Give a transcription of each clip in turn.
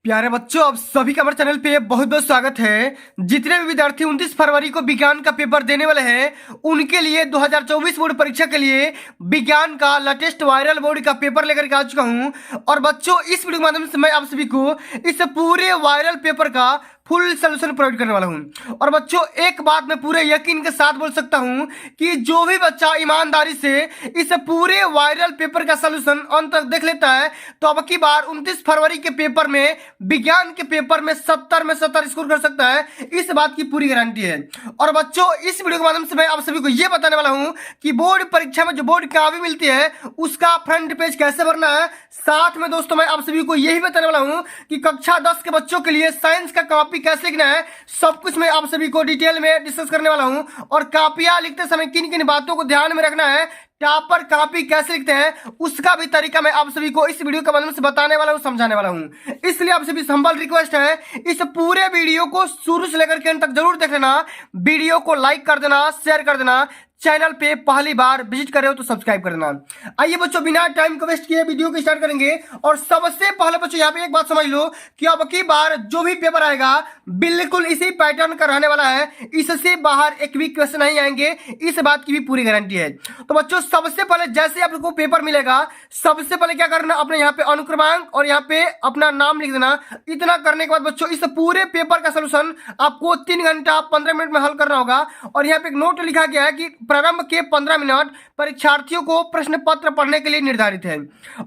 प्यारे बच्चों, आप सभी का हमारे चैनल पे बहुत बहुत स्वागत है। जितने भी विद्यार्थी 29 फरवरी को विज्ञान का पेपर देने वाले हैं उनके लिए 2024 बोर्ड परीक्षा के लिए विज्ञान का लेटेस्ट वायरल बोर्ड का पेपर लेकर के आ चुका हूं। और बच्चों, इस वीडियो के माध्यम से मैं आप सभी को इस पूरे वायरल पेपर का फुल सोल्यूशन प्रोवाइड करने वाला हूं। और बच्चों, एक बात मैं पूरे यकीन के साथ बोल सकता हूं कि जो भी बच्चा ईमानदारी से इस पूरे वायरल पेपर का सोल्यूशन अंत तक देख लेता है तो अब की बार 29 फरवरी के पेपर में, विज्ञान के पेपर में 70 में 70 स्कोर कर सकता है। इस बात की पूरी गारंटी है। और बच्चों, इस वीडियो के माध्यम से मैं आप सभी को यह बताने वाला हूं कि बोर्ड परीक्षा में जो बोर्ड कापी मिलती है उसका फ्रंट पेज कैसे भरना है। साथ में दोस्तों, मैं आप सभी को यही बताने वाला हूं कि कक्षा 10 के बच्चों के लिए साइंस का कॉपी कैसे लिखना है। सब कुछ मैं आप सभी को डिटेल में डिस्कस करने वाला हूं। और कापियां लिखते समय किन किन बातों को ध्यान में रखना है, टॉपर कॉपी कैसे लिखते हैं, उसका भी तरीका मैं आप सभी को इस वीडियो के माध्यम से बताने वाला हूं, समझाने वाला हूं। इसलिए आप सभी हम्बल रिक्वेस्ट है, इस पूरे वीडियो को शुरू से लेकर के अंत तक जरूर देख लेना। वीडियो को लाइक कर देना, शेयर कर देना। चैनल पे पहली बार विजिट कर रहे हो तो सब्सक्राइब कर देना। आइए बच्चों, बिना टाइम को वेस्ट किए वीडियो को स्टार्ट करेंगे। और सबसे पहले बच्चों, यहाँ पे एक बात समझ लो कि अब की बार जो भी पेपर आएगा बिल्कुल इसी पैटर्न का रहने वाला है। इससे बाहर एक भी क्वेश्चन नहीं आएंगे, इस बात की भी पूरी गारंटी है। तो बच्चों, सबसे पहले जैसे आप लोग को पेपर मिलेगा, सबसे पहले क्या करना, अपने यहाँ पे अनुक्रमांक और यहाँ पे अपना नाम लिख देना। इतना करने के बाद बच्चों, इस पूरे पेपर का सोल्यूशन आपको 3 घंटा 15 मिनट में हल करना होगा। और यहाँ पे एक नोट लिखा गया है कि प्रारंभ के 15 मिनट परीक्षार्थियों को प्रश्न पत्र पढ़ने के लिए निर्धारित है।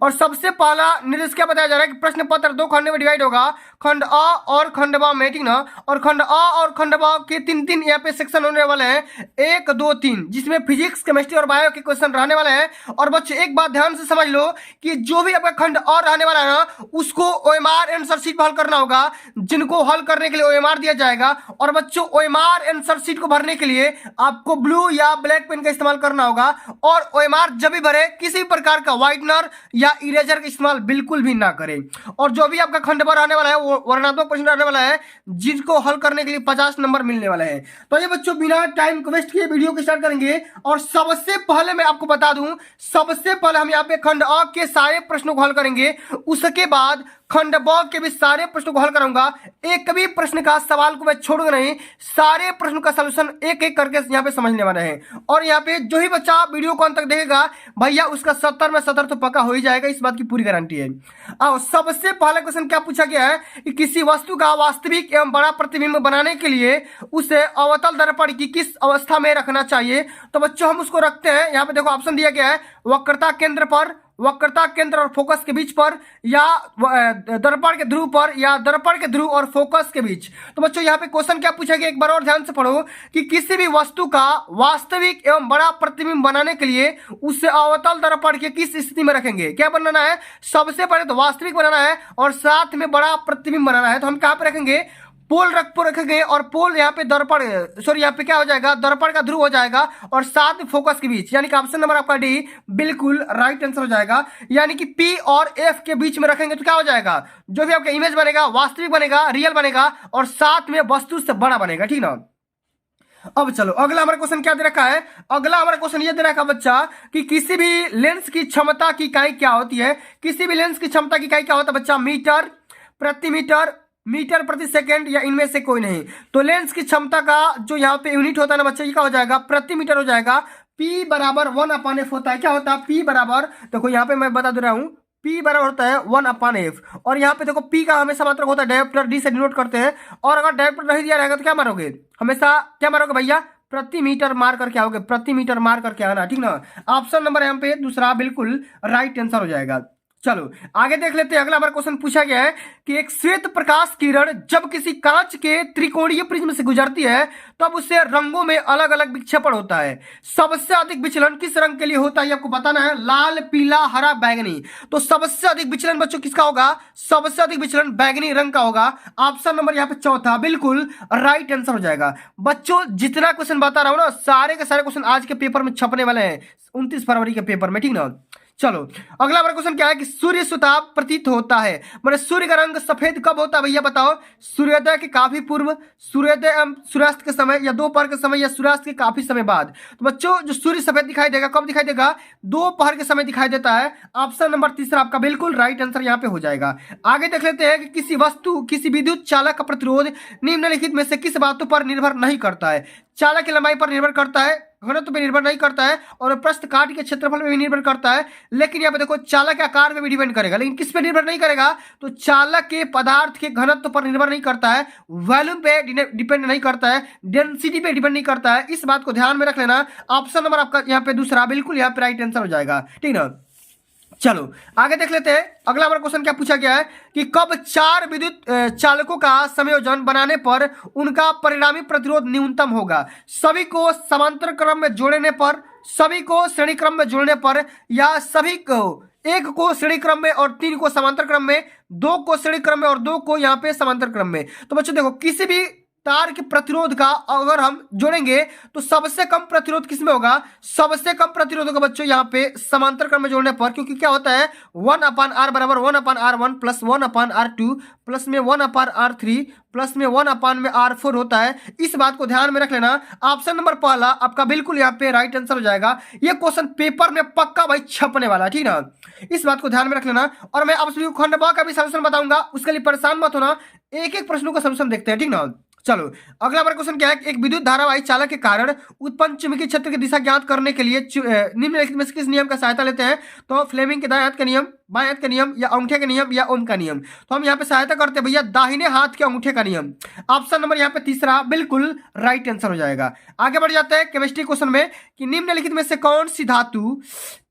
और सबसे पहला निर्देश क्या बताया जा रहा है कि प्रश्न पत्र 2 खंड में डिवाइड होगा, खंड अ और खंड ब में, ठीक ना। और खंड अ और खंड ब के 3 यहाँ पे सेक्शन होने वाले हैं, 1 2 3, जिसमें फिजिक्स, केमिस्ट्री और बायो के क्वेश्चन रहने वाले हैं। और बच्चे एक बात ध्यान से समझ लो कि जो भी आपका खंड अ रहने वाला है ना, उसको ओएमआर आंसर शीट पर हल करना होगा, जिनको हल करने के लिए ओएमआर दिया जाएगा। और बच्चों, ओएमआर आंसर शीट को भरने के लिए आपको ब्लू या ब्लैक पेन का इस्तेमाल करना होगा। और ओएमआर जब भी भरे, किसी भी प्रकार का व्हाइटनर या इरेजर का इस्तेमाल बिल्कुल भी ना करें। और जो भी आपका खंड भर आने वाला है वो वर्णनात्मक प्रश्न रहने वाला है, जिसको हल करने के लिए 50 नंबर मिलने वाले हैं। तो ये बच्चों, बिना टाइम को वेस्ट किए वीडियो को स्टार्ट करेंगे। और सबसे पहले मैं आपको बता दूं, सबसे पहले हम यहाँ पे खंड अ के सारे प्रश्नों को हल करेंगे। उसके बाद खंड ब के भी सारे प्रश्नों को हल करूंगा। एक भी प्रश्न का सवाल को मैं छोड़ूंगा नहीं, सारे प्रश्नों का सलूशन एक एक करके यहाँ पे समझने वाले हैं। और यहाँ पे जो ही बच्चा वीडियो को अंत तक देखेगा भैया, उसका 70 में 70 तो पक्का हो ही जाएगा, इस बात की पूरी गारंटी है। अब सबसे पहला क्वेश्चन क्या पूछा गया है कि किसी वस्तु का वास्तविक एवं बड़ा प्रतिबिंब बनाने के लिए उसे अवतल दर्पण की किस अवस्था में रखना चाहिए। तो बच्चों, हम उसको रखते हैं, यहाँ पे देखो ऑप्शन दिया गया है, वक्रता केंद्र पर, वक्रता केंद्र और फोकस के बीच पर, या दर्पण के ध्रुव पर, या दर्पण के ध्रुव और फोकस के बीच। तो बच्चों, यहाँ पे क्वेश्चन क्या पूछा गया, एक बार और ध्यान से पढ़ो कि किसी भी वस्तु का वास्तविक एवं बड़ा प्रतिबिंब बनाने के लिए उसे अवतल दर्पण के किस स्थिति में रखेंगे। क्या बनाना है, सबसे पहले तो वास्तविक बनाना है और साथ में बड़ा प्रतिबिंब बनाना है। तो हम कहाँ पे रखेंगे, पोल रखेंगे। और पोल यहाँ पे दर्पण, सॉरी यहाँ पे क्या हो जाएगा, दर्पण का ध्रुव हो जाएगा और साथ में फोकस के बीच, यानी कि ऑप्शन नंबर आपका डी बिल्कुल राइट आंसर हो जाएगा। यानी कि पी और एफ के बीच में रखेंगे तो क्या हो जाएगा, जो भी आपका इमेज बनेगा वास्तविक बनेगा, रियल बनेगा और साथ में वस्तु से बड़ा बनेगा, ठीक ना। अब चलो, अगला हमारा क्वेश्चन क्या दे रखा है। अगला हमारा क्वेश्चन ये दे रखा है बच्चा कि किसी भी लेंस की क्षमता की इकाई क्या होती है। किसी भी लेंस की क्षमता की इकाई क्या होता है बच्चा, मीटर प्रति मीटर, मीटर प्रति सेकंड, या इनमें से कोई नहीं। तो लेंस की क्षमता का जो यहाँ पे यूनिट होता है ना बच्चा, ये क्या हो जाएगा, प्रति मीटर हो जाएगा। P बराबर 1/f होता है। क्या होता है, P बराबर, देखो यहाँ पे मैं बता दे रहा हूँ, P बराबर होता है 1/f। और यहाँ पे देखो P का हमेशा मात्रक होता है डायोप्टर, D से डिनोट करते हैं। और अगर डायोप्टर नहीं दिया रहेगा तो क्या मारोगे, हमेशा क्या मारोगे भैया, प्रति मीटर मार करके आओगे, प्रति मीटर मार करके आना, ठीक ना। ऑप्शन नंबर यहाँ पे दूसरा बिल्कुल राइट आंसर हो जाएगा। चलो आगे देख लेते हैं। अगला हमारा क्वेश्चन पूछा गया है कि एक श्वेत प्रकाश किरण जब किसी कांच के त्रिकोणीय प्रिज्म से गुजरती है तब उससे रंगों में अलग अलग विक्षेपण होता है। सबसे अधिक विचलन किस रंग के लिए होता है, आपको बताना है, लाल, पीला, हरा, बैंगनी। तो सबसे अधिक विचलन बच्चों किसका होगा, सबसे अधिक विचलन बैंगनी रंग का होगा। ऑप्शन नंबर यहाँ पे चौथा बिल्कुल राइट आंसर हो जाएगा। बच्चों, जितना क्वेश्चन बता रहा हूं ना, सारे के सारे क्वेश्चन आज के पेपर में छपने वाले हैं 29 फरवरी के पेपर में, ठीक ना। चलो अगला हमारा क्वेश्चन क्या है कि सूर्य सुताप प्रतीत होता है, मतलब सूर्य का रंग सफेद कब होता है भैया बताओ? सूर्योदय के काफी पूर्व, सूर्योदय एवं सूर्यास्त के समय, या दोपहर के समय, या सूर्यास्त के काफी समय बाद। तो बच्चों जो सूर्य सफेद दिखाई देगा कब दिखाई देगा? दोपहर के समय दिखाई देता है। ऑप्शन नंबर तीसरा आपका बिल्कुल राइट आंसर यहाँ पे हो जाएगा। आगे देख लेते हैं कि किसी वस्तु, किसी विद्युत चालक का प्रतिरोध निम्नलिखित में से किस बातों पर निर्भर नहीं करता है? चालक की लंबाई पर निर्भर करता है, घनत्व पे निर्भर नहीं करता है, और प्रस्थ काट के क्षेत्रफल पे भी निर्भर करता है। लेकिन यहाँ पे देखो चालक के आकार पे भी डिपेंड करेगा, लेकिन किस पे निर्भर नहीं करेगा? तो चालक के पदार्थ के घनत्व पर निर्भर नहीं करता है, वॉल्यूम पे डिपेंड नहीं करता है, डेंसिटी पे डिपेंड नहीं करता है। इस बात को ध्यान में रख लेना। ऑप्शन नंबर आपका यहाँ पे दूसरा बिल्कुल यहाँ पे राइट आंसर हो जाएगा, ठीक ना। चलो आगे देख लेते हैं। अगला हमारा क्वेश्चन क्या पूछा गया है कि कब चार विद्युत चालकों का संयोजन बनाने पर उनका परिणामी प्रतिरोध न्यूनतम होगा? सभी को समांतर क्रम में जोड़ने पर, सभी को श्रेणी क्रम में जोड़ने पर, या सभी को एक को श्रेणी क्रम में और तीन को समांतर क्रम में, दो को श्रेणी क्रम में और दो को यहाँ पे समांतर क्रम में। तो बच्चों देखो किसी भी तार के प्रतिरोध का अगर हम जोड़ेंगे तो सबसे कम प्रतिरोध किसमें होगा? सबसे कम प्रतिरोध होगा बच्चों यहाँ पे समांतर क्रम में जोड़ने पर, क्योंकि क्या होता है 1/r बराबर 1/r1 प्लस 1/r2 प्लस में 1/r3 प्लस में 1/r4 होता है। इस बात को ध्यान में रख लेना। ऑप्शन नंबर पहला आपका बिल्कुल यहाँ पे राइट आंसर हो जाएगा। ये क्वेश्चन पेपर में पक्का भाई छपने वाला, ठीक ना। इस बात को ध्यान में रख लेना। और मैं आप सभी को खंड ब का भी सलूशन बताऊंगा, उसके लिए परेशान मत होना। एक एक प्रश्नों का सलूशन देखते हैं, ठीक ना। चलो अगला हमारा क्वेश्चन क्या है? एक विद्युत धारावाही चालक के कारण उत्पन्न चुंबकीय क्षेत्र की दिशा ज्ञात करने के लिए निम्नलिखित में से किस नियम का सहायता लेते हैं? तो फ्लेमिंग के दाएं हाथ का नियम, बाएं हाथ का नियम, या अंगूठे का नियम, या ओम का नियम। तो हम यहाँ पे सहायता करते हैं भैया दाहिने हाथ के अंगूठे का नियम। ऑप्शन नंबर यहाँ पे तीसरा बिल्कुल राइट आंसर हो जाएगा। आगे बढ़ जाते हैं केमिस्ट्री क्वेश्चन में कि निम्नलिखित में से कौन सी धातु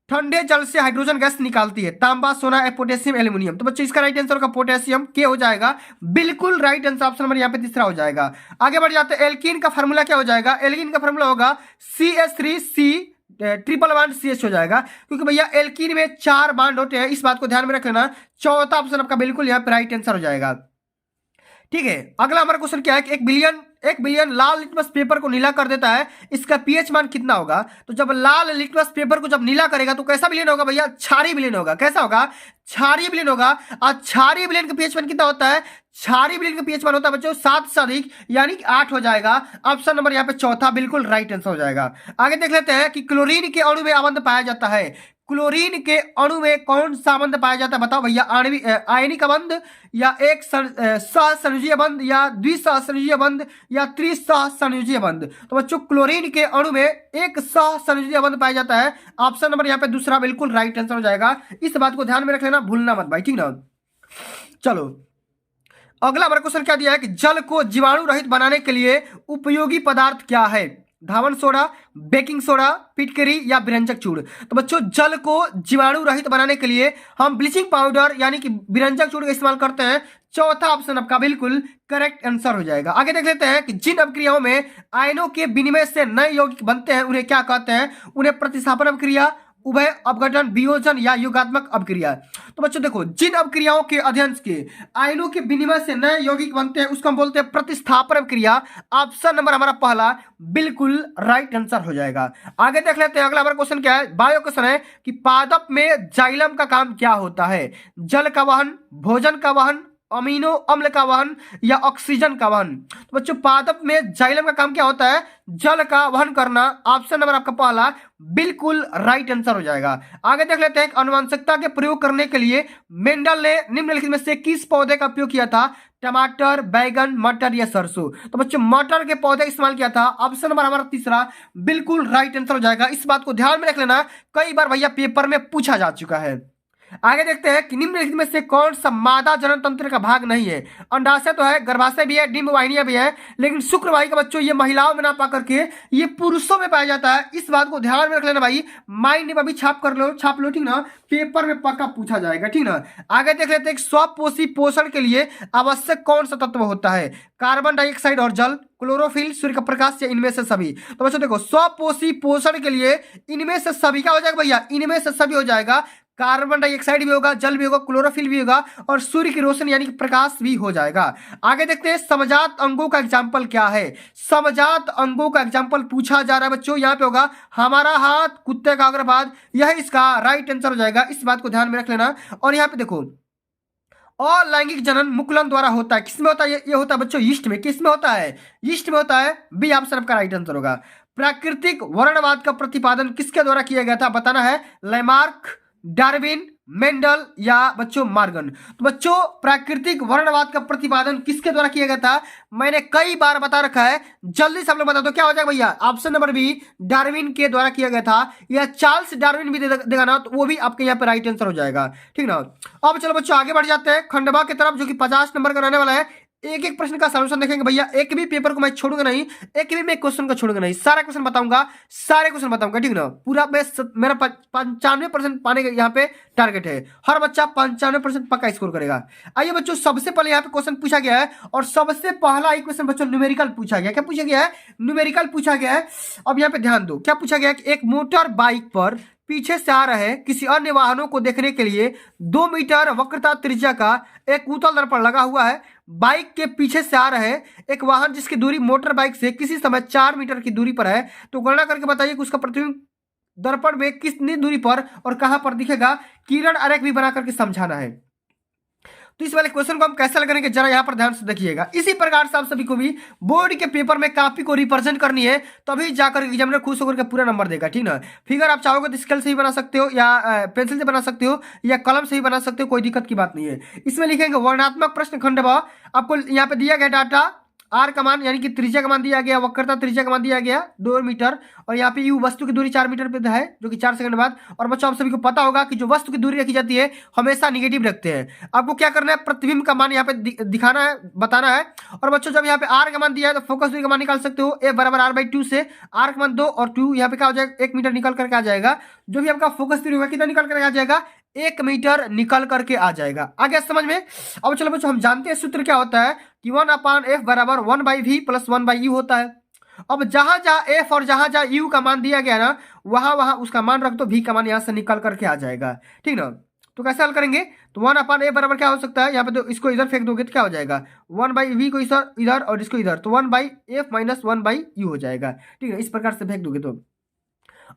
ठंडे जल से हाइड्रोजन गैस निकालती है? तांबा, सोना, पोटेशियम, एल्यूमिनियम। तो बच्चों इसका राइट आंसर होगा पोटेशियम, के हो जाएगा बिल्कुल राइट आंसर। ऑप्शन नंबर यहाँ पे तीसरा हो जाएगा। आगे बढ़ जाते हैं। एल्कीन का फार्मूला क्या हो जाएगा? एल्कीन का फार्मूला होगा CH3C ट्रिपल बॉन्ड CH हो जाएगा, क्योंकि भैया एल्कीन में 4 बॉन्ड होते हैं। इस बात को ध्यान में रख लेना। चौथा ऑप्शन आपका बिल्कुल यहाँ पे राइट आंसर हो जाएगा, ठीक है। अगला हमारा क्वेश्चन क्या है कि 1 बिलियन लाल लिटमस पेपर को नीला कर देता है, इसका पीएच मान कितना होगा? तो जब लाल लिटमस पेपर को जब नीला करेगा तो कैसा विलयन होगा भैया? क्षारीय विलयन होगा। कैसा होगा? क्षारीय विलयन होगा। और क्षारीय विलयन का पीएच मान कितना होता है? क्षारीय विलयन का पीएच मान होता है बच्चों 7 से अधिक, यानी कि 8 हो जाएगा। ऑप्शन नंबर यहाँ पे चौथा बिल्कुल राइट आंसर हो जाएगा। आगे देख लेते हैं कि क्लोरीन के अणु में अवंध पाया जाता है। क्लोरीन के अणु में कौन सा बंध पाया जाता है बताओ भैया? आयनिक बंध, या एक सहसंयोजीय बंध, या द्विसहसंयोजीय बंध, या त्रिसहसंयोजीय बंध। तो बच्चों क्लोरीन के अणु में एक सहसंयोजीय बंध पाया जाता है। ऑप्शन नंबर यहाँ पे दूसरा बिल्कुल राइट आंसर हो जाएगा। इस बात को ध्यान में रख लेना, भूलना मत भाई, ठीक ना। चलो अगला हमारा क्वेश्चन क्या दिया है कि जल को जीवाणु रहित बनाने के लिए उपयोगी पदार्थ क्या है? धावन सोडा, बेकिंग सोडा, फिटकरी, या विरंजक चूड़। तो बच्चों जल को जीवाणु रहित बनाने के लिए हम ब्लीचिंग पाउडर यानी कि विरंजक चूड़ का इस्तेमाल करते हैं। चौथा ऑप्शन आपका बिल्कुल करेक्ट आंसर हो जाएगा। आगे देख लेते हैं कि जिन अभिक्रियाओं में आयनों के विनिमय से नए यौगिक बनते हैं उन्हें क्या कहते हैं? उन्हें प्रतिस्थापन अभिक्रिया, उभय अपघटन, वियोजन, या युगात्मक अभिक्रिया। तो बच्चों देखो जिन अभिक्रियाओं के अध्ययन के आयनों के विनिमय से नए यौगिक बनते हैं उसको हम बोलते हैं प्रतिस्थापन अभिक्रिया। ऑप्शन नंबर हमारा पहला बिल्कुल राइट आंसर हो जाएगा। आगे देख लेते हैं। अगला हमारा क्वेश्चन क्या है? बायो क्वेश्चन है कि पादप में जाइलम का काम क्या होता है? जल का वहन, भोजन का वहन, अमीनो अम्ल का वहन, या ऑक्सीजन का वहन। तो बच्चों पादप में जाइलम का काम क्या होता है? जल का वहन करना। ऑप्शन नंबर आपका पहला बिल्कुल राइट आंसर हो जाएगा। आगे देख लेते हैं आनुवंशिकता के प्रयोग करने के लिए मेंडल ने निम्नलिखित में से किस पौधे का उपयोग किया था? टमाटर, बैगन, मटर, या सरसों। तो बच्चों मटर के पौधे इस्तेमाल किया था। ऑप्शन नंबर हमारा तीसरा बिल्कुल राइट आंसर हो जाएगा। इस बात को ध्यान में रख लेना, कई बार भैया पेपर में पूछा जा चुका है। आगे देखते हैं कि निम्नलिखित में से कौन सा मादा जनन तंत्र का भाग नहीं है? अंडाशय तो है, गर्भाशय भी है, डिंब वाहिनियां भी है, लेकिन शुक्रवाही का बच्चों ये महिलाओं में ना पा करके ये पुरुषों में पाया जाता है। इस बात को ध्यान में रख लेना भाई, माइंड में भी छाप लो, ठीक ना, पेपर में पक्का पूछा जाएगा, ठीक ना। आगे देख लेते हैं स्वपोषी पोषण के लिए आवश्यक कौन सा तत्व होता है? कार्बन डाइऑक्साइड और जल, क्लोरोफिल, सूर्य का प्रकाश, या इनमें से सभी। तो बच्चों देखो स्वपोषी पोषण के लिए इनमें से सभी क्या हो जाएगा भैया? इनमें से सभी हो जाएगा। कार्बन डाइऑक्साइड भी होगा, जल भी होगा, क्लोरोफिल भी होगा और सूर्य की रोशनी यानी कि प्रकाश भी हो जाएगा। आगे देखते हैं समजात अंगों का एग्जाम्पल क्या है। समजात अंगों का एग्जाम्पल पूछा जा रहा है बच्चों, यहाँ पे होगा हमारा हाथ, कुत्ते का अग्रभाग, यह इसका राइट आंसर हो जाएगा। इस बात को ध्यान में रख लेना। और यहाँ पे देखो अलैंगिक जनन मुकुलन द्वारा होता है। किसमें होता है? ये होता है बच्चों यीस्ट में। किसमें होता है? यीस्ट में होता है। बी ऑप्शन आपका राइट आंसर होगा। प्राकृतिक वर्णवाद का प्रतिपादन किसके द्वारा किया गया था? बताना है। लैमार्क, डार्विन, मेंडल या बच्चों मार्गन। तो बच्चों प्राकृतिक वर्णवाद का प्रतिपादन किसके द्वारा किया गया था? मैंने कई बार बता रखा है, जल्दी से आप लोग बता दो क्या हो जाएगा भैया। ऑप्शन नंबर बी डार्विन के द्वारा किया गया था, या चार्ल्स डार्विन भी देगा ना, तो वो भी आपके यहाँ पे राइट आंसर हो जाएगा। ठीक ना। अब चलो बच्चों आगे बढ़ जाते हैं खंडवा की तरफ, जो कि 50 नंबर का रहने वाला है। एक एक प्रश्न का सॉल्यूशन देखेंगे भैया, एक भी पेपर को मैं छोड़ूंगा नहीं, एक भी मैं क्वेश्चन को छोड़ूंगा नहीं, सारे क्वेश्चन बताऊंगा, सारे क्वेश्चन बताऊंगा। ठीक ना। पूरा मेरा 95% पाने का यहाँ पे टारगेट है। हर बच्चा 95% पक्का स्कोर करेगा। आइए बच्चों, सबसे पहले यहाँ पे क्वेश्चन पूछा गया है और सबसे पहला ही क्वेश्चन बच्चों न्यूमेरिकल पूछा गया। क्या पूछा गया है? न्यूमेरिकल पूछा गया है। अब यहाँ पे ध्यान दो, क्या पूछा गया है कि एक मोटर बाइक पर पीछे से आ रहे किसी अन्य वाहनों को देखने के लिए 2 मीटर वक्रता त्रिज्या का एक उत्तल दर्पण लगा हुआ है। बाइक के पीछे से आ रहे एक वाहन जिसकी दूरी मोटर बाइक से किसी समय 4 मीटर की दूरी पर है, तो गणना करके बताइए कि उसका प्रतिबिंब दर्पण में कितनी दूरी पर और कहां पर दिखेगा। किरण आरेख भी बना करके समझाना है। तो इस वाले क्वेश्चन को हम कैसे हल करेंगे, जरा यहाँ पर ध्यान से देखिएगा। इसी प्रकार से आप सभी को भी बोर्ड के पेपर में कॉपी को रिप्रेजेंट करनी है, तभी जाकर एग्जामिनर खुश होकर के पूरा नंबर देगा। ठीक ना। फिगर आप चाहोगे तो स्केल से ही बना सकते हो, या पेंसिल से बना सकते हो, या कलम से ही बना सकते हो, कोई दिक्कत की बात नहीं है। इसमें लिखेंगे वर्णात्मक प्रश्न खंडवा। आपको यहाँ पे दिया गया डाटा आर का मान यानी कि त्रिज्या का मान दिया गया, वक्रता त्रिज्या का मान दिया गया 2 मीटर, और यहाँ पे यू वस्तु की दूरी 4 मीटर पे है, जो कि 4 सेकंड बाद। और बच्चों आप सभी को पता होगा कि जो वस्तु की दूरी रखी जाती है हमेशा निगेटिव रखते हैं। आपको क्या करना है, प्रतिबिंब का मान यहाँ पे दिखाना है, बताना है। और बच्चों जब यहाँ पे आर का मान दिया है तो फोकस दूरी का मान निकाल सकते हो। ए बराबर r/2 से आर का मान 2 और 2 यहाँ पे क्या हो जाएगा 1 मीटर निकल करके आ जाएगा। जो भी आपका फोकस दूरी होगा कितना निकल करके आ जाएगा, 1 मीटर निकल करके आ जाएगा। आ गया समझ में। अब चलो बच्चों हम जानते हैं सूत्र क्या होता है कि 1/f बराबर 1/v प्लस 1/u होता है। अब जहां जहां f और जहां जहां u का मान दिया गया ना, वहां वहां उसका मान रख दो, v का मान यहां से निकल करके आ जाएगा। ठीक ना। तो कैसे हल करेंगे, तो 1/f बराबर क्या हो सकता है, यहाँ पे तो इसको इधर फेंक दोगे तो क्या हो जाएगा 1/v को इधर और इसको इधर, तो 1/f माइनस 1/u हो जाएगा। ठीक है, इस प्रकार से फेंक दोगे तो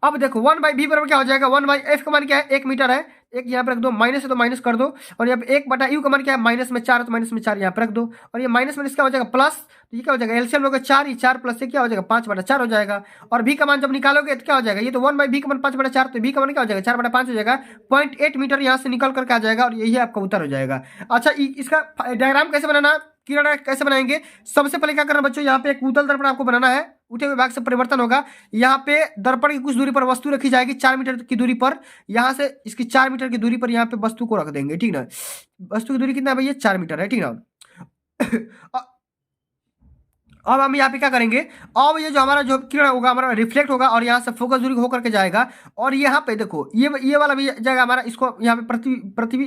अब देखो 1/v बराबर क्या हो जाएगा, 1/f का मान क्या है 1 मीटर है, एक यहाँ पे रख दो, माइनस है तो माइनस कर दो, और यहाँ पे 1/u का मान क्या है माइनस में 4 तो माइनस में 4 यहाँ पे रख दो, और ये माइनस में क्या हो जाएगा प्लस, तो ये क्या हो जाएगा एलसीएम लोगे 4, ये 4 प्लस से क्या हो जाएगा 5/4 हो जाएगा। और v का मान जब निकालोगे तो क्या हो जाएगा, ये तो 1/v का मान 5/4, तो v का मान क्या हो जाएगा 4/5 हो जाएगा, 0.8 मीटर यहाँ से निकल करके आ जाएगा, और यही आपका उत्तर हो जाएगा। अच्छा इसका डायग्राम कैसे बनाना, किरण कैसे बनाएंगे, सबसे पहले क्या करना बच्चों, यहाँ पे एक उत्तल दर्पण आपको बनाना है, उठे हुए भाग से परिवर्तन होगा। यहाँ पे दर्पण की कुछ दूरी पर वस्तु रखी जाएगी 4 मीटर की दूरी पर, यहाँ से इसकी 4 मीटर की दूरी पर यहाँ पे वस्तु को रख देंगे। ठीक ना। वस्तु की दूरी कितना है भैया 4 मीटर है। ठीक ना। अब हम यहाँ पे क्या करेंगे, अब ये जो हमारा जो किरण होगा हमारा रिफ्लेक्ट होगा और यहाँ से फोकस दूरी होकर के जाएगा, और यहाँ पे देखो ये वाला भी जाएगा हमारा, इसको यहाँ पे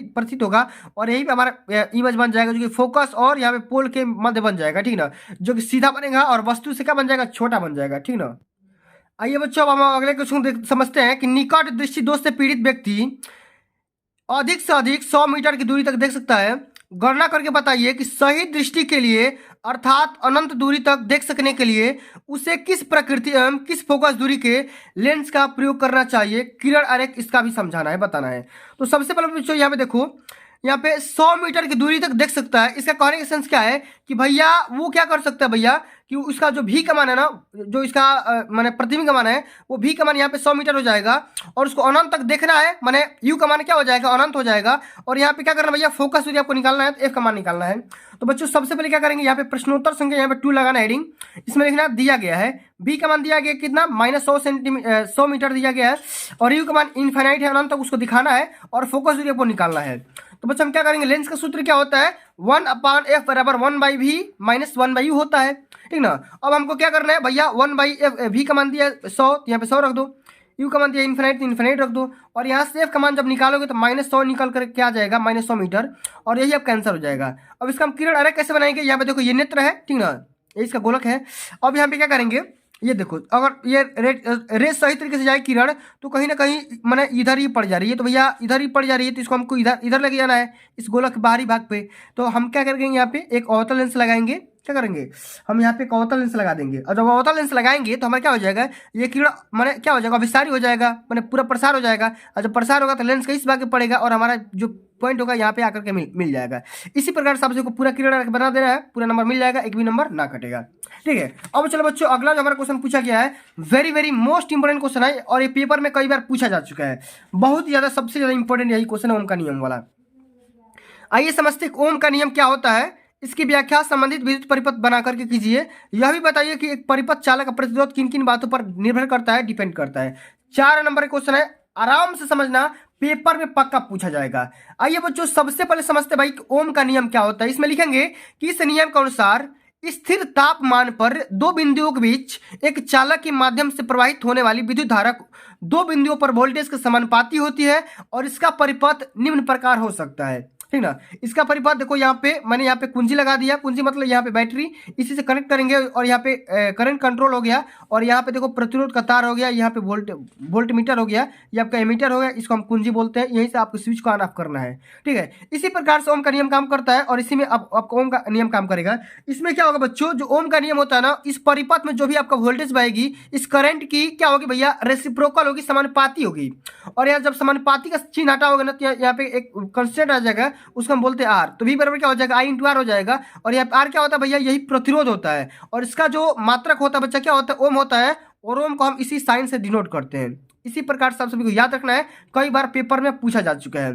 प्रतीत होगा, और यहीं पे हमारा इमेज बन जाएगा जो कि फोकस और यहाँ पे पोल के मध्य बन जाएगा। ठीक ना, जो कि सीधा बनेगा और वस्तु से क्या बन जाएगा छोटा बन जाएगा। ठीक ना। आइए बच्चों अब हम अगले क्वेश्चन समझते हैं कि निकट दृष्टि दोष से पीड़ित व्यक्ति अधिक से अधिक 100 मीटर की दूरी तक देख सकता है। गणना करके बताइए कि सही दृष्टि के लिए अर्थात अनंत दूरी तक देख सकने के लिए उसे किस प्रकृति एवं किस फोकस दूरी के लेंस का प्रयोग करना चाहिए। किरण आरेख इसका भी समझाना है, बताना है। तो सबसे पहले बच्चों यहाँ पे देखो, यहाँ पे 100 मीटर की दूरी तक देख सकता है। इसका कहने का सेंस क्या है कि भैया वो क्या कर सकता है भैया कि उसका जो भी का मान है ना, जो इसका माने प्रतिबिंब का मान है, वो भी का मान यहाँ पे 100 मीटर हो जाएगा, और उसको अनंत तक देखना है, माने यू का मान क्या हो जाएगा अनंत हो जाएगा। और यहाँ पे क्या करना भैया फोकस दूरी आपको निकालना है, तो एफ का मान निकालना है। तो बच्चों सबसे पहले क्या करेंगे, यहाँ पे प्रश्नोत्तर संख्या यहाँ पे 2 लगाना हेडिंग, इसमें लिखना दिया गया है बी का मान दिया गया कितना -100 मीटर दिया गया है, और यू का मान इनफाइनाइट है अनंत तक उसको दिखाना है, और फोकस दूरी आपको निकालना है। तो बच्चों हम क्या करेंगे, लेंस का सूत्र क्या होता है 1/f बराबर 1/v माइनस 1/u होता है। ठीक ना। अब हमको क्या करना है भैया 1/f v का मान दिया 100, यहाँ पे 100 रख दो, u का मान दिया इन्फिनाइट तो इन्फिनाइट रख दो, और यहाँ से f का मान जब निकालोगे तो -100 निकल कर क्या जाएगा -100 मीटर, और यही आपका आंसर हो जाएगा। अब इसका हम किरण आरेख कैसे बनाएंगे, यहाँ पे देखो ये नेत्र है। ठीक ना, ये इसका गोलक है। अब यहाँ पे क्या करेंगे, ये देखो, अगर ये रेस सही तरीके से जाए किरण, तो कहीं ना कहीं मैंने इधर ही पड़ जा रही है, तो भैया इधर ही पड़ जा रही है, तो इसको हमको इधर इधर लेके जाना है, इस गोलक के बाहरी भाग पे। तो हम क्या करेंगे, यहाँ पे एक अवतल लेंस लगाएंगे। क्या करेंगे, हम यहाँ पे एक अवतल लेंस लगा देंगे, और जब अवतल लेंस लगाएंगे तो हमारा क्या हो जाएगा, ये किरण मैंने क्या हो जाएगा, अभिसारी हो जाएगा, मैंने पूरा प्रसार हो जाएगा। और जब प्रसार होगा तो लेंस का इस भाग में पड़ेगा, और हमारा जो पॉइंट होगा यहाँ पे आकर के मिल जाएगा। इसी प्रकार से आपको पूरा किरण बना देना है, पूरा नंबर मिल जाएगा, एक भी नंबर ना कटेगा। ठीक है, अब चलो बच्चों, अगला जो हमारा क्वेश्चन पूछा गया है, very very most important question है, और ये पेपर में कई बार पूछा जा चुका है, बहुत ही ज्यादा, सबसे ज्यादा इंपॉर्टेंट यही क्वेश्चन है, ओम का नियम वाला। आइए समझते हैं ओम का नियम क्या होता है, इसकी व्याख्या संबंधित विद्युत परिपथ बना करके कीजिए। यह भी बताइए कि एक परिपथ चालक का प्रतिरोध किन किन बातों पर निर्भर करता है, डिपेंड करता है। 4 नंबर का क्वेश्चन है, आराम से समझना, पेपर में पक्का पूछा जाएगा। आइए बच्चों, सबसे पहले समझते भाई ओम का नियम क्या होता है। इसमें लिखेंगे कि इस नियम के अनुसार स्थिर तापमान पर दो बिंदुओं के बीच एक चालक के माध्यम से प्रवाहित होने वाली विद्युत धारा दो बिंदुओं पर वोल्टेज के समानुपाती होती है, और इसका परिपथ निम्न प्रकार हो सकता है। ठीक ना, इसका परिपथ देखो, यहाँ पे मैंने यहाँ पे कुंजी लगा दिया, कुंजी मतलब यहाँ पे बैटरी, इसी से कनेक्ट करेंगे, और यहाँ पे करंट कंट्रोल हो गया, और यहाँ पे देखो प्रतिरोध का तार हो गया, यहाँ पे वोल्ट मीटर हो गया, ये आपका एमीटर हो गया, इसको हम कुंजी बोलते हैं। यहीं से आपको स्विच को ऑन ऑफ करना है। ठीक है, इसी प्रकार से ओम का नियम काम करता है, और इसी में अब आपका ओम का नियम काम करेगा। इसमें क्या होगा बच्चों, जो ओम का नियम होता है ना, इस परिपथ में जो भी आपका वोल्टेज बहेगी, इस करंट की क्या होगी भैया, रेसिप्रोकल होगी, समानुपाती होगी। और यहाँ जब समानुपाती का चिन्ह हटा होगा ना, तो यहाँ पे एक कंस्टेंट आ जाएगा, उसको हम बोलते हैं आर, तो भी बराबर क्या हो जाएगा, आई इंटू आर हो जाएगा। और यहाँ आर क्या होता है भैया, यही प्रतिरोध होता है, और इसका जो मात्रक होता है बच्चा क्या होता है, ओम होता है, और ओम को हम इसी साइन से डिनोट करते हैं। इसी प्रकार से आप सभी को याद रखना है, कई बार पेपर में पूछा जा चुका है।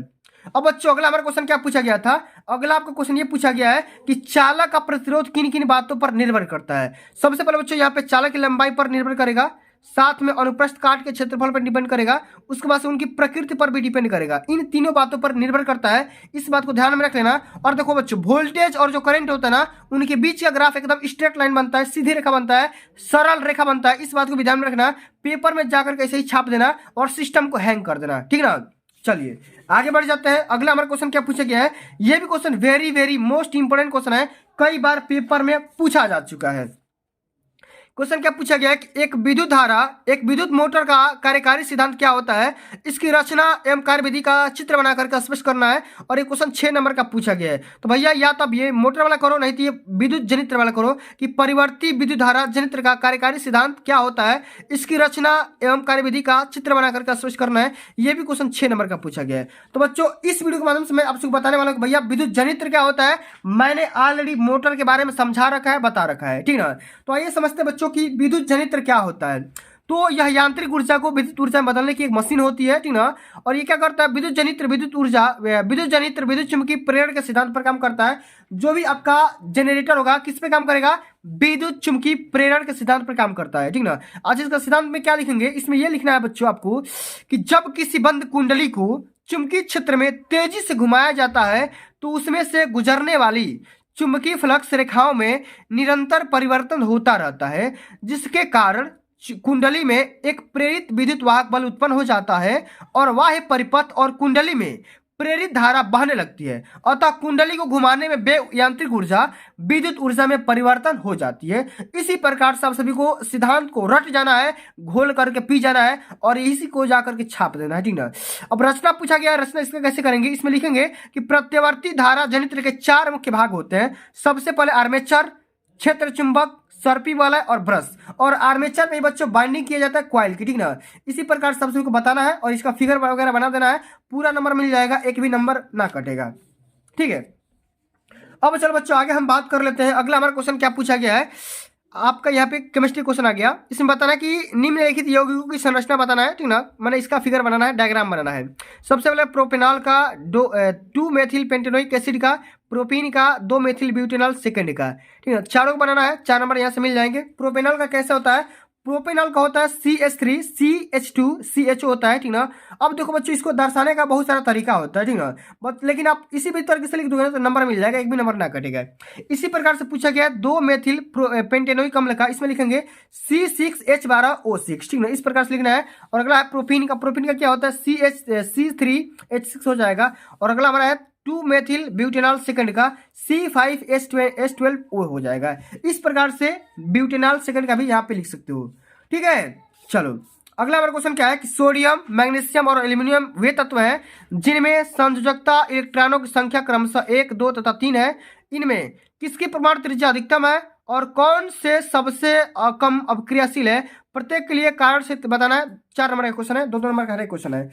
अब बच्चों, अगला हमारा क्वेश्चन क्या पूछा गया था, अगला आपका क्वेश्चन ये पूछा गया है कि चालक का प्रतिरोध किन किन बातों पर निर्भर करता है। सबसे पहले बच्चों, यहाँ पे चालक की लंबाई पर निर्भर करेगा, साथ में अनुप्रस्थ काट के क्षेत्रफल पर डिपेंड करेगा, उसके बाद से उनकी प्रकृति पर भी डिपेंड करेगा। इन तीनों बातों पर निर्भर करता है, इस बात को ध्यान में रख लेना। और देखो बच्चों, वोल्टेज और जो करंट होता है ना, उनके बीच का ग्राफ एकदम स्ट्रेट लाइन बनता है, सीधी रेखा बनता है, सरल रेखा बनता है। इस बात को भी ध्यान में रखना, पेपर में जाकर कैसे ही छाप देना और सिस्टम को हैंग कर देना। ठीक ना, चलिए आगे बढ़ जाते हैं। अगला हमारा क्वेश्चन क्या पूछा गया है, यह भी question very very most important question है, कई बार पेपर में पूछा जा चुका है। क्वेश्चन क्या पूछा गया है कि एक विद्युत धारा, एक विद्युत मोटर का कार्यकारी सिद्धांत क्या होता है, इसकी रचना एवं कार्यविधि का चित्र बना करके स्पष्ट करना है। और ये क्वेश्चन 6 नंबर का पूछा गया है। तो भैया या तो अब ये मोटर वाला करो, नहीं तो ये विद्युत जनित्र वाला करो, कि परिवर्ती विद्युत धारा जनित्र का कार्यकारी सिद्धांत क्या होता है, इसकी रचना एवं कार्यविधि का चित्र बना करके स्पष्ट करना है। ये भी क्वेश्चन 6 नंबर का पूछा गया है। तो बच्चों, इस वीडियो के माध्यम से मैं आपको बताने वाला हूँ भैया विद्युत जनित्र क्या होता है। मैंने ऑलरेडी मोटर के बारे में समझा रखा है, बता रखा है। ठीक ना, तो आइए समझते हैं बच्चों की विद्युत जनित्र क्या होता है। तो यह यांत्रिक ऊर्जा को विद्युत ऊर्जा में बदलने की एक मशीन होती है। ठीक ना, और ये क्या करता है, विद्युत जनित्र विद्युत चुंबकीय प्रेरण के सिद्धांत पर काम करता है। जो भी आपका जनरेटर होगा किस पे काम करेगा, विद्युत चुंबकीय प्रेरण के सिद्धांत पर काम करता है। ठीक ना, आज इसका सिद्धांत में क्या लिखेंगे, इसमें यह लिखना है बच्चों आपको कि जब किसी बंद कुंडली को चुंबकीय क्षेत्र में तेजी से घुमाया जाता है, तो उसमें से गुजरने वाली चुंबकीय फ्लक्स रेखाओं में निरंतर परिवर्तन होता रहता है, जिसके कारण कुंडली में एक प्रेरित विद्युत वाहक बल उत्पन्न हो जाता है, और वह परिपथ और कुंडली में प्रेरित धारा बहने लगती है। अतः कुंडली को घुमाने में वे यांत्रिक ऊर्जा विद्युत ऊर्जा में परिवर्तन हो जाती है। इसी प्रकार से आप सभी को सिद्धांत को रट जाना है, घोल करके पी जाना है, और इसी को जाकर के छाप देना है। ठीक ना, अब रचना पूछा गया है, रचना इसका कैसे करेंगे, इसमें लिखेंगे कि प्रत्यवर्ती धारा जनित्र के 4 मुख्य भाग होते हैं। सबसे पहले आर्मेचर, क्षेत्र चुंबक, सर्पी वाला और ब्रश, और आर्मेचर में बच्चों बाइंडिंग किया जाता है कॉइल की। ठीक ना, इसी प्रकार सबसे को बताना है, और इसका फिगर वगैरह बना देना है, पूरा नंबर मिल जाएगा, एक भी नंबर ना कटेगा। ठीक है, अब चलो बच्चों आगे हम बात कर लेते हैं। अगला हमारा क्वेश्चन क्या पूछा गया है, आपका यहाँ पे केमिस्ट्री क्वेश्चन आ गया। इसमें बताना कि निम्नलिखित यौगिकों की संरचना बताना है। ठीक ना, मैंने इसका फिगर बनाना है, डायग्राम बनाना है। सबसे पहले प्रोपेनॉल का 2 मेथिल पेंटेनोइक एसिड का, प्रोपीन का 2 मेथिल ब्यूटेनॉल सेकेंड का। ठीक है, चारों को बनाना है, 4 नंबर यहाँ से मिल जाएंगे। प्रोपेनॉल का कैसा होता है, प्रोपेनॉल का होता है CH3 CH2 CHO होता है। ठीक ना, अब देखो बच्चों, इसको दर्शाने का बहुत सारा तरीका होता है। ठीक ना, बट लेकिन आप इसी भी तरीके से लिख दोगे तो नंबर मिल जाएगा, एक भी नंबर ना कटेगा। इसी प्रकार से पूछा गया 2 मेथिल पेंटेनोइक अम्ल का, इसमें लिखेंगे C6H12O6। ठीक ना, इस प्रकार से लिखना है। और अगला है प्रोपीन का, प्रोपीन का क्या होता है, C3H6 हो जाएगा। और अगला हमारा है 2 मेथिल ब्यूटेनॉल सेकंड का C5H12 वो हो जाएगा। इस प्रकार से ब्यूटेनॉल सेकंड का भी यहाँ पे लिख सकते हो। ठीक है, चलो अगला हमारा क्वेश्चन क्या है कि सोडियम, मैग्नीशियम और एल्यूमिनियम वे तत्व हैं जिनमें संयोजकता इलेक्ट्रॉनों की संख्या क्रमशः 1, 2 तथा 3 है। इनमें किसकी परमाणु त्रिज्या अधिकतम है और कौन से सबसे कम अभिक्रियाशील है? प्रत्येक के लिए कारण से बताना है। 4 नंबर का क्वेश्चन है, 2 नंबर का हर एक क्वेश्चन है।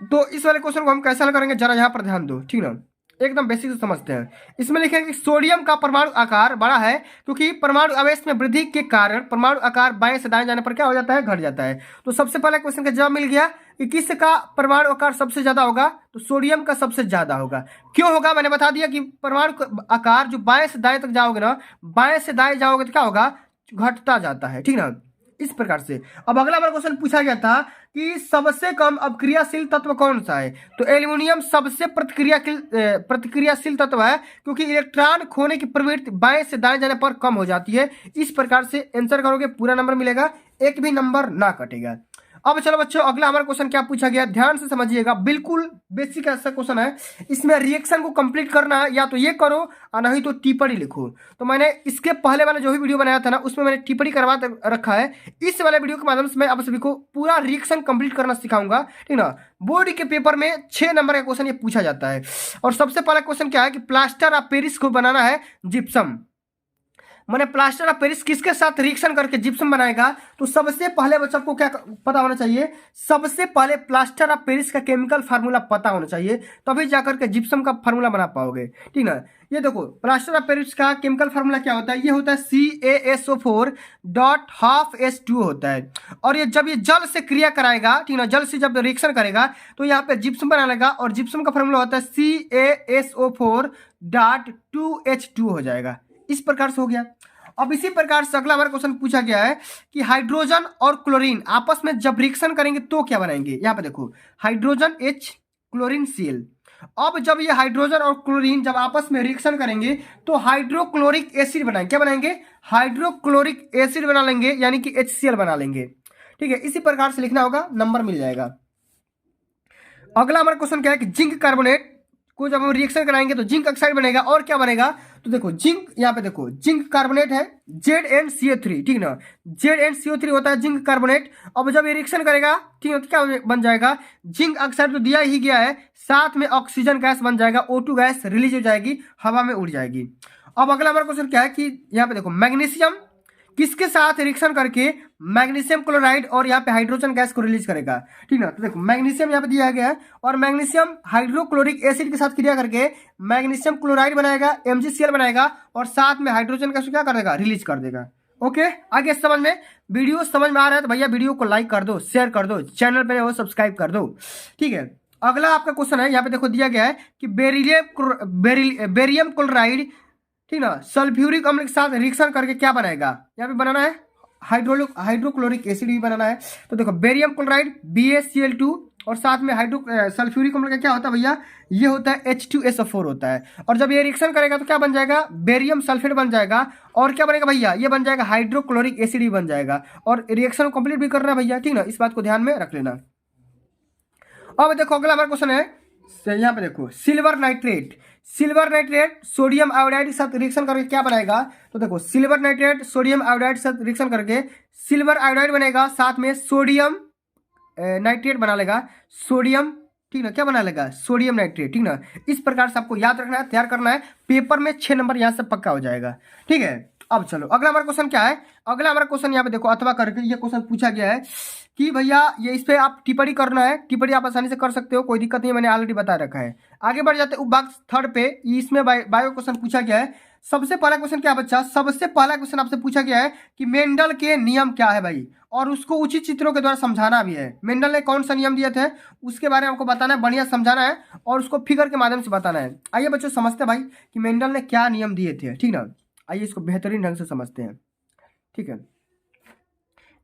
तो इस वाले क्वेश्चन को हम कैसे हल करेंगे जरा यहाँ पर ध्यान दो, ठीक ना, एकदम बेसिक से समझते हैं। इसमें लिखेंगे कि सोडियम का परमाणु आकार बड़ा है क्योंकि परमाणु आवेश में वृद्धि के कारण परमाणु आकार बाएं से दाएं जाने पर क्या हो जाता है, घट जाता है। तो सबसे पहले क्वेश्चन का जवाब मिल गया कि किसका परमाणु आकार सबसे ज्यादा होगा, तो सोडियम का सबसे ज्यादा होगा। क्यों होगा, मैंने बता दिया कि परमाणु आकार जो बाएं से दाएं तक जाओगे ना, बाएं से दाएं जाओगे तो क्या होगा, घटता जाता है, ठीक ना, इस प्रकार से। अब अगला बार क्वेश्चन पूछा गया था कि सबसे कम अभिक्रियाशील तत्व कौन सा है, तो एल्यूमिनियम सबसे प्रतिक्रियाशील तत्व है क्योंकि इलेक्ट्रॉन खोने की प्रवृत्ति बाएं से दाएं जाने पर कम हो जाती है। इस प्रकार से आंसर करोगे पूरा नंबर मिलेगा, एक भी नंबर ना कटेगा। अब चलो बच्चों अगला हमारा क्वेश्चन क्या पूछा गया, ध्यान से समझिएगा, बिल्कुल बेसिक ऐसा क्वेश्चन है। इसमें रिएक्शन को कंप्लीट करना है, या तो ये करो और नहीं तो टिप्पणी लिखो। तो मैंने इसके पहले वाला जो भी वीडियो बनाया था ना, उसमें मैंने टिप्पणी करवा रखा है। इस वाले वीडियो के माध्यम से मैं आप सभी को पूरा रिएक्शन कंप्लीट करना सिखाऊंगा, ठीक ना। बोर्ड के पेपर में 6 नंबर का क्वेश्चन ये पूछा जाता है। और सबसे पहला क्वेश्चन क्या है कि प्लास्टर ऑफ पेरिस को बनाना है जिप्सम। मैंने प्लास्टर ऑफ पेरिस किसके साथ रिएक्शन करके जिप्सम बनाएगा, तो सबसे पहले बच्चों को क्या पता होना चाहिए, सबसे पहले प्लास्टर ऑफ पेरिस का केमिकल फार्मूला पता होना चाहिए, तभी जाकर के जिप्सम का फार्मूला बना पाओगे, ठीक ना। ये देखो प्लास्टर ऑफ पेरिस का केमिकल फार्मूला क्या होता है, ये होता है CaSO4.12H2 होता है। और ये जब ये जल से क्रिया कराएगा, ठीक ना, जल से जब रिएक्शन करेगा तो यहाँ पे जिप्सम बना लेगा और जिप्सम का फार्मूला होता है CaSO4.2H2 हो जाएगा। इस प्रकार से हो गया। अब इसी प्रकार से अगला हमारा क्वेश्चन पूछा गया है कि हाइड्रोजन और क्लोरीन आपस में जब रिएक्शन करेंगे तो क्या बनाएंगे। यहाँ पे देखो हाइड्रोजन H, क्लोरीन Cl। अब जब ये हाइड्रोजन और क्लोरीन जब आपस में रिएक्शन करेंगे तो हाइड्रोक्लोरिक एसिड बनाएंगे। क्या बनाएंगे, हाइड्रोक्लोरिक एसिड बना लेंगे, यानी कि HCl बना लेंगे, ठीक है। इसी प्रकार से लिखना होगा, नंबर मिल जाएगा। अगला हमारा क्वेश्चन क्या है कि जिंक कार्बोनेट को जब हम रिएक्शन कराएंगे तो जिंक ऑक्साइड बनेगा और क्या बनेगा, तो देखो जिंक, यहाँ पे देखो जिंक कार्बोनेट है ZnCO3, ठीक ना, ZnCO3 होता है जिंक कार्बोनेट। अब जब ये रिएक्शन करेगा, ठीक है, तो क्या बन जाएगा, जिंक ऑक्साइड तो दिया ही गया है, साथ में ऑक्सीजन गैस बन जाएगा, O2 गैस रिलीज हो जाएगी, हवा में उड़ जाएगी। अब अगला हमारा क्वेश्चन क्या है कि यहाँ पे देखो मैग्नीशियम किसके साथ रिएक्शन करके मैग्नीशियम क्लोराइड और यहाँ पे हाइड्रोजन गैस को रिलीज करेगा, ठीक ना। तो देखो मैग्नीशियम यहाँ पे दिया गया है और मैग्नीशियम हाइड्रोक्लोरिक एसिड के साथ क्रिया करके मैग्नीशियम क्लोराइड बनाएगा, MgCl बनाएगा और साथ में हाइड्रोजन गैस को क्या कर देगा, रिलीज कर देगा। ओके, आगे समझ में, वीडियो समझ में आ रहा है तो भैया वीडियो को लाइक कर दो, शेयर कर दो, चैनल पे हो सब्सक्राइब कर दो, ठीक है। अगला आपका क्वेश्चन है, यहाँ पे देखो दिया गया है कि बेरियम क्लोराइड, ठीक ना, सल्फ्यूरिक अम्ल के साथ रिएक्शन करके क्या बनाएगा, यहाँ पे बनाना है हाइड्रोक्लोरिक एसिड भी बनाना है। तो देखो बेरियम क्लोराइड BaCl2 और साथ में सल्फ्यूरिक अम्ल का क्या होता है भैया, ये होता है H2SO4 होता है। और जब ये रिएक्शन करेगा तो क्या बन जाएगा, बेरियम सल्फेट बन जाएगा और क्या बनेगा भैया, ये बन जाएगा हाइड्रोक्लोरिक एसिड भी बन जाएगा। और रिएक्शन कंप्लीट भी करना है भैया, ठीक ना, इस बात को ध्यान में रख लेना। अब देखो अगला हमारा क्वेश्चन है, यहाँ पे देखो सिल्वर नाइट्रेट सोडियम आयोडाइड के साथ रिएक्शन करके क्या बनाएगा, तो देखो सिल्वर नाइट्रेट सोडियम आयोडाइड के साथ रिएक्शन करके सिल्वर आयोडाइड बनेगा, साथ में सोडियम नाइट्रेट बना लेगा, सोडियम, ठीक ना, क्या बना लेगा, सोडियम नाइट्रेट, ठीक ना। इस प्रकार से आपको याद रखना है, तैयार करना है, पेपर में 6 नंबर यहाँ से पक्का हो जाएगा, ठीक है। अब चलो अगला हमारा क्वेश्चन क्या है, अगला हमारा क्वेश्चन यहाँ पे देखो अथवा करके ये क्वेश्चन पूछा गया है कि भैया ये इस पे आप टिप्पणी करना है, टिप्पणी आप आसानी से कर सकते हो, कोई दिक्कत नहीं, मैंने ऑलरेडी बता रखा है। आगे बढ़ जाते हैं बॉक्स 3 पे, इसमें बायो क्वेश्चन पूछा गया है। सबसे पहला क्वेश्चन क्या बच्चा, सबसे पहला क्वेश्चन आपसे पूछा गया है कि मेंडल के नियम क्या है भाई, और उसको उचित चित्रों के द्वारा समझाना भी है। मेंडल ने कौन सा नियम दिए थे उसके बारे में हमको बताना है, बढ़िया समझाना है और उसको फिगर के माध्यम से बताना है। आइए बच्चों समझते हैं भाई कि मेंडल ने क्या नियम दिए थे, ठीक ना। आइए इसको बेहतरीन ढंग से समझते हैं, ठीक है,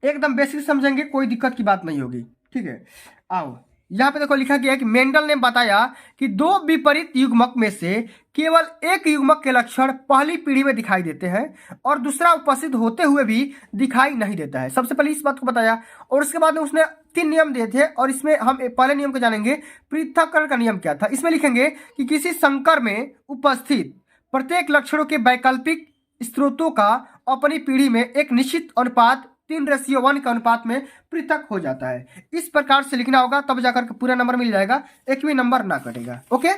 एकदम बेसिक समझेंगे, कोई दिक्कत की बात नहीं होगी, ठीक है। आओ यहाँ पे देखो लिखा गया है कि मेंडल ने बताया कि दो विपरीत युग्मक में से केवल एक युग्मक के लक्षण पहली पीढ़ी में दिखाई देते हैं और दूसरा उपस्थित होते हुए भी दिखाई नहीं देता है। सबसे पहले इस बात को बताया और उसके बाद में उसने 3 नियम दिए थे और इसमें हम पहले नियम को जानेंगे। पृथक्करण का नियम क्या था, इसमें लिखेंगे कि किसी संकर में उपस्थित प्रत्येक लक्षणों के वैकल्पिक स्रोतों का अपनी पीढ़ी में एक निश्चित अनुपात 3:1 के अनुपात में पृथक हो जाता है। इस प्रकार से लिखना होगा, तब जाकर के पूरा नंबर मिल जाएगा, एक भी नंबर ना कटेगा। ओके,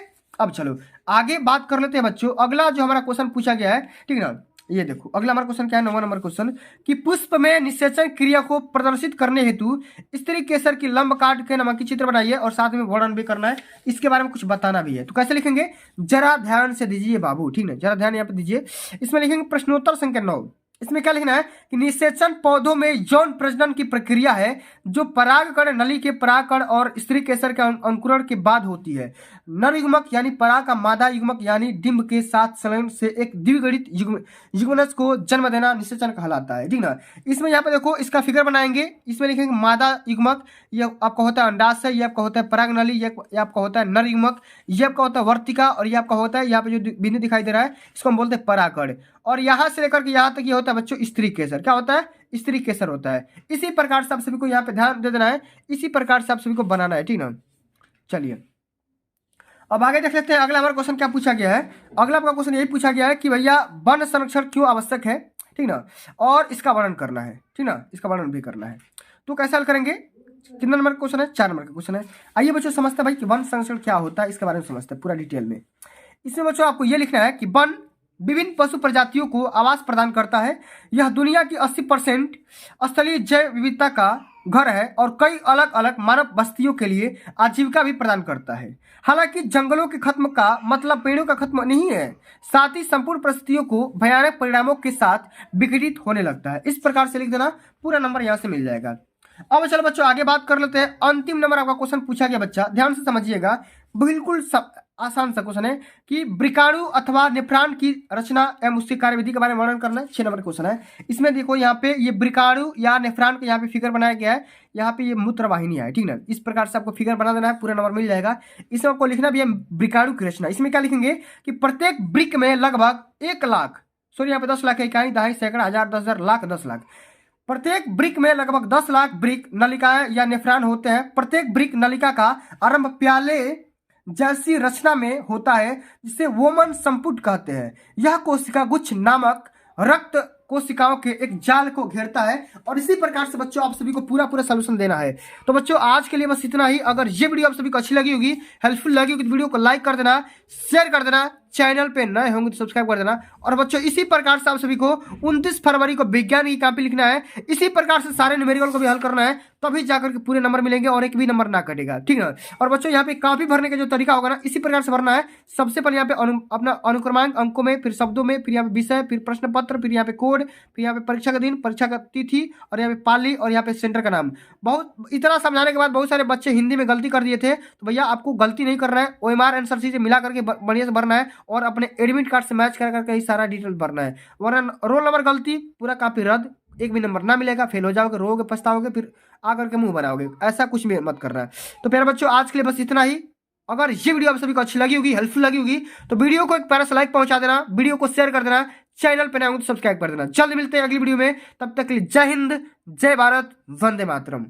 अब चलो आगे बात कर लेते हैं बच्चों। अगला जो हमारा क्वेश्चन पूछा गया है, ठीक ना, ये देखो अगला हमारा क्वेश्चन क्या है, 9वां नंबर क्वेश्चन कि पुष्प में निषेचन क्रिया को प्रदर्शित करने हेतु स्त्री केसर की लंब काट के नमक की चित्र बनाइए और साथ में वर्णन भी करना है, इसके बारे में कुछ बताना भी है। तो कैसे लिखेंगे, जरा ध्यान से दीजिए बाबू, ठीक है, जरा ध्यान यहाँ पे दीजिए। इसमें लिखेंगे प्रश्नोत्तर संख्या 9। इसमें क्या लिखना है कि निषेचन पौधों में यौन प्रजनन की प्रक्रिया है जो परागकण नली के परागकण और स्त्री केसर के अंकुरण के बाद होती है। नर युग्मक यानी पराग का मादा युग्मक यानी डिंब के साथ संलग्न से एक द्विगणित युग्मनज को जन्म देना निषेचन कहलाता है, ठीक ना। इसमें यहाँ पे देखो इसका फिगर बनाएंगे। इसमें लिखेंगे मादा युग्मक, ये आपका होता है अंडाशय, ये आपका होता है पराग नली, ये आपका होता है नर युग्मक, ये आपका होता है वर्तिका और ये आपका होता है यहाँ पे जो बिंदु दिखाई दे रहा है इसको हम बोलते हैं परागकण। और यहाँ से लेकर के यहाँ तक ये होता है बच्चों स्त्री केसर। क्या होता है, स्त्री केसर होता है। इसी प्रकार से आप सभी को यहाँ पे ध्यान दे देना है, इसी प्रकार से आप सभी को बनाना है, ठीक ना। चलिए अब आगे देख लेते हैं अगला हमारा क्वेश्चन क्या पूछा गया है। अगला आपका क्वेश्चन यही पूछा गया है कि भैया वन संरक्षण क्यों आवश्यक है, ठीक ना, और इसका वर्णन करना है, ठीक ना, इसका वर्णन भी करना है। तो कैसे हल करेंगे, कितना नंबर का क्वेश्चन है, 4 नंबर का क्वेश्चन है। आइए बच्चों समझते हैं भाई कि वन संरक्षण क्या होता है, इसके बारे में समझते हैं पूरा डिटेल में। इसमें बच्चों आपको ये लिखना है कि वन विभिन्न पशु प्रजातियों को आवास प्रदान करता है। यह दुनिया की 80% स्थलीय जैव विविधता का घर है और कई अलग अलग मानव बस्तियों के लिए आजीविका भी प्रदान करता है। हालांकि जंगलों के खत्म का मतलब पेड़ों का खत्म नहीं है, साथ ही संपूर्ण परिस्थितियों को भयानक परिणामों के साथ विघटित होने लगता है। इस प्रकार से लिख देना, पूरा नंबर यहाँ से मिल जाएगा। अब चलो बच्चों आगे बात कर लेते हैं। अंतिम नंबर आपका क्वेश्चन पूछा गया, बच्चा ध्यान से समझिएगा, बिल्कुल आसान सा क्वेश्चन है कि वृकाणु अथवा नेफ्रॉन की रचना एवं उसकी कार्यविधि के बारे में वर्णन करना है। 6 नंबर क्वेश्चन है। इसमें देखो यहाँ पे ये वृकाणु या नेफ्रॉन का यहाँ पे फिगर बनाया गया है, यहाँ पे ये मूत्र वाहिनी है, ठीक ना। इस प्रकार से आपको फिगर बना देना है, पूरा नंबर मिल जाएगा। इसमें आपको लिखना भी है वृकाणु की रचना। इसमें क्या लिखेंगे कि प्रत्येक वृक्क में लगभग 1 लाख, सॉरी यहाँ पे 10 लाख इकाई, दहाई, सैकड़ा, हजार, 10,000, लाख, 10 लाख, प्रत्येक वृक्क में लगभग 10 लाख वृक्क नलिकाएं या नेफ्रॉन होते हैं। प्रत्येक वृक्क नलिका का आरंभ प्याले जैसी रचना में होता है जिसे वोमन संपुट कहते हैं। यह कोशिका गुच्छ नामक रक्त कोशिकाओं के एक जाल को घेरता है। और इसी प्रकार से बच्चों आप सभी को पूरा सोल्यूशन देना है। तो बच्चों आज के लिए बस इतना ही। अगर ये वीडियो आप सभी को अच्छी लगी होगी, हेल्पफुल लगी होगी, तो वीडियो को लाइक कर देना, शेयर कर देना, चैनल पे नए होंगे तो सब्सक्राइब कर देना। और बच्चों इसी प्रकार से आप सभी को 29 फरवरी को विज्ञान की कॉपी लिखना है। इसी प्रकार से सारे न्यूमेरिकल को भी हल करना है, तभी जाकर के पूरे नंबर मिलेंगे और एक भी नंबर ना कटेगा, ठीक है। और बच्चों यहाँ पे कॉपी भरने का जो तरीका होगा ना, इसी प्रकार से भरना है। सबसे पहले यहाँ पे अपना अनुक्रमांक अंकों में, फिर शब्दों में, फिर यहाँ पे विषय, फिर प्रश्न पत्र, फिर यहाँ पे कोड, फिर यहाँ पे परीक्षा का दिन, परीक्षा का तिथि, और यहाँ पे पाली, और यहाँ पे सेंटर का नाम। बहुत इतना समझाने के बाद बहुत सारे बच्चे हिंदी में गलती कर दिए थे, तो भैया आपको गलती नहीं करना है। OMR आंसर से मिला करके बढ़िया से भरना है और अपने एडमिट कार्ड से मैच कर करके ही सारा डिटेल भरना है, वरना रोल नंबर गलती पूरा कॉपी रद्द, एक भी नंबर ना मिलेगा, फेल हो जाओगे, रोगे, पछताओगे, फिर आकर के मुंह बनाओगे। ऐसा कुछ भी मत करना है। तो प्यारे बच्चों आज के लिए बस इतना ही। अगर ये वीडियो आप सभी को अच्छी लगी होगी, हेल्पफुल लगी होगी, तो वीडियो को एक प्यारा सा लाइक पहुंचा देना, वीडियो को शेयर कर देना, चैनल पे नए हो तो सब्सक्राइब कर देना। जल्द मिलते हैं अगली वीडियो में, तब तक के लिए जय हिंद, जय भारत, वंदे मातरम।